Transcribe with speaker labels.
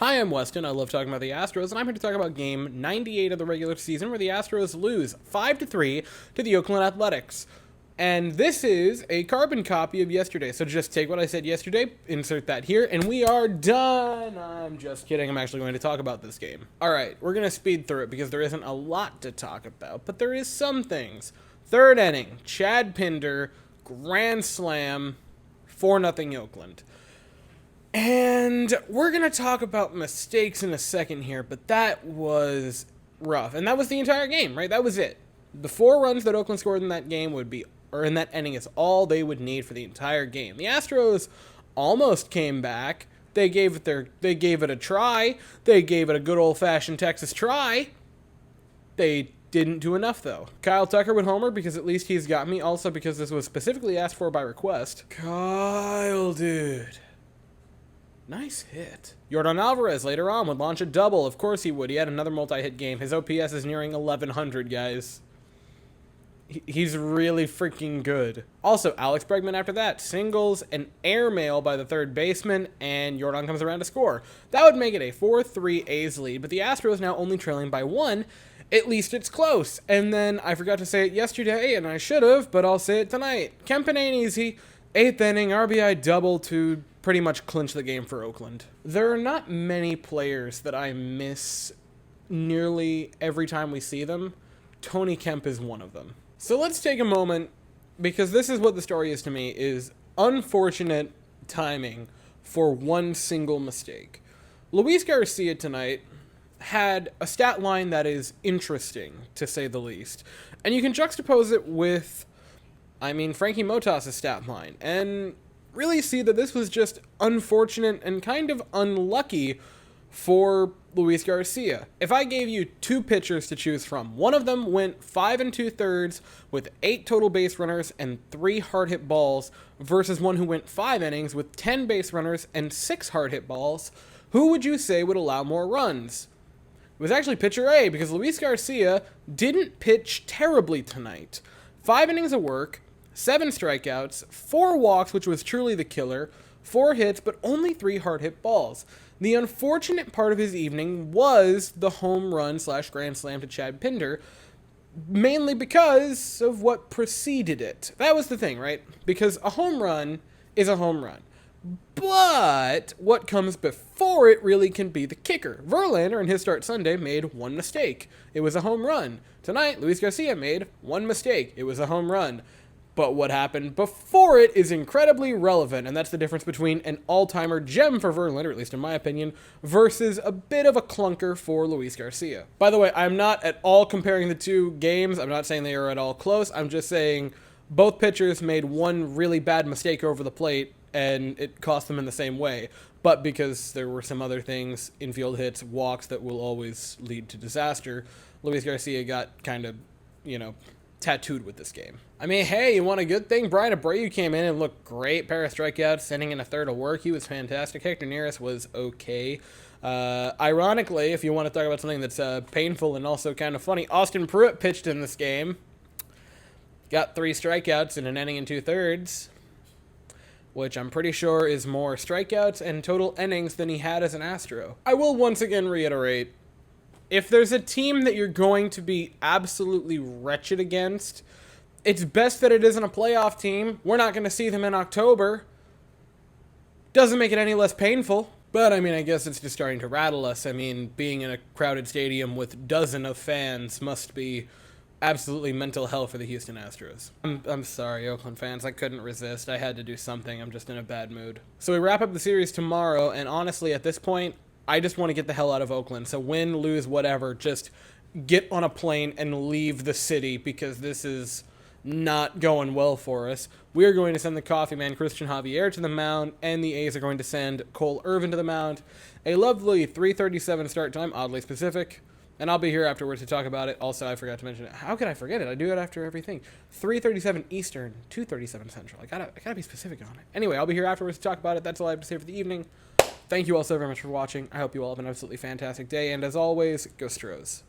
Speaker 1: Hi, I'm Weston. I love talking about the Astros, and I'm here to talk about game 98 of the regular season, where the Astros lose 5-3 to the Oakland Athletics. And this is a carbon copy of yesterday, so just take what I said yesterday, insert that here, and we are done! I'm just kidding, I'm actually going to talk about this game. Alright, we're going to speed through it because there isn't a lot to talk about, but there is some things. Third inning, Chad Pinder, grand slam, 4-0 Oakland. And we're going to talk about mistakes in a second here, but that was rough. And that was the entire game, right? That was it. The 4 runs that Oakland scored in that game would be, or in that inning, is all they would need for the entire game. The Astros almost came back. They gave it a try. They gave it a good old-fashioned Texas try. They didn't do enough, though. Kyle Tucker would homer because at least he's got me. Also because this was specifically asked for by request. Kyle, dude. Nice hit. Yordan Alvarez later on would launch a double. Of course he would. He had another multi-hit game. His OPS is nearing 1,100, guys. He's really freaking good. Also, Alex Bregman after that singles an airmail by the third baseman, and Yordan comes around to score. That would make it a 4-3 A's lead, but the Astros now only trailing by 1. At least it's close. And then, I forgot to say it yesterday, and I should have, but I'll say it tonight. Kempin ain't easy. 8th inning, RBI double to pretty much clinch the game for Oakland. There are not many players that I miss nearly every time we see them. Tony Kemp is one of them. So let's take a moment, because this is what the story is to me, is unfortunate timing for one single mistake. Luis Garcia tonight had a stat line that is interesting, to say the least. And you can juxtapose it with, Frankie Montas' stat line, and really see that this was just unfortunate and kind of unlucky for Luis Garcia. If I gave you 2 pitchers to choose from, one of them went 5 2/3 with 8 total base runners and 3 hard hit balls versus one who went 5 innings with 10 base runners and 6 hard hit balls, who would you say would allow more runs? It was actually pitcher A, because Luis Garcia didn't pitch terribly tonight. 5 innings of work, 7 strikeouts, 4 walks, which was truly the killer, 4 hits, but only 3 hard hit balls. The unfortunate part of his evening was the home run / grand slam to Chad Pinder, mainly because of what preceded it. That was the thing, right? Because a home run is a home run. But what comes before it really can be the kicker. Verlander, in his start Sunday, made 1 mistake. It was a home run. Tonight, Luis Garcia made 1 mistake. It was a home run. But what happened before it is incredibly relevant, and that's the difference between an all-timer gem for Verlander, at least in my opinion, versus a bit of a clunker for Luis Garcia. By the way, I'm not at all comparing the 2 games. I'm not saying they are at all close. I'm just saying both pitchers made 1 really bad mistake over the plate, and it cost them in the same way. But because there were some other things, infield hits, walks, that will always lead to disaster, Luis Garcia got kind of, tattooed with this game. Hey, you want a good thing? Brian Abreu came in and looked great. Pair of strikeouts, sending in a third of work. He was fantastic. Hector Neris was okay. Ironically, if you want to talk about something that's painful and also kind of funny, Austin Pruitt pitched in this game. Got 3 strikeouts in an inning and 2/3, which I'm pretty sure is more strikeouts and total innings than he had as an Astro. I will once again reiterate, if there's a team that you're going to be absolutely wretched against, it's best that it isn't a playoff team. We're not going to see them in October. Doesn't make it any less painful. But, I guess it's just starting to rattle us. Being in a crowded stadium with dozens of fans must be absolutely mental hell for the Houston Astros. I'm sorry, Oakland fans. I couldn't resist. I had to do something. I'm just in a bad mood. So we wrap up the series tomorrow, and honestly, at this point, I just want to get the hell out of Oakland. So win, lose, whatever, just get on a plane and leave the city, because this is not going well for us. We're going to send the coffee man Christian Javier to the mound, and the A's are going to send Cole Irvin to the mound. A lovely 3:37 start time, oddly specific. And I'll be here afterwards to talk about it. Also, I forgot to mention it. How could I forget it? I do it after everything. 3:37 Eastern, 2:37 Central. I gotta be specific on it. Anyway, I'll be here afterwards to talk about it. That's all I have to say for the evening. Thank you all so very much for watching. I hope you all have an absolutely fantastic day. And as always, go Stros.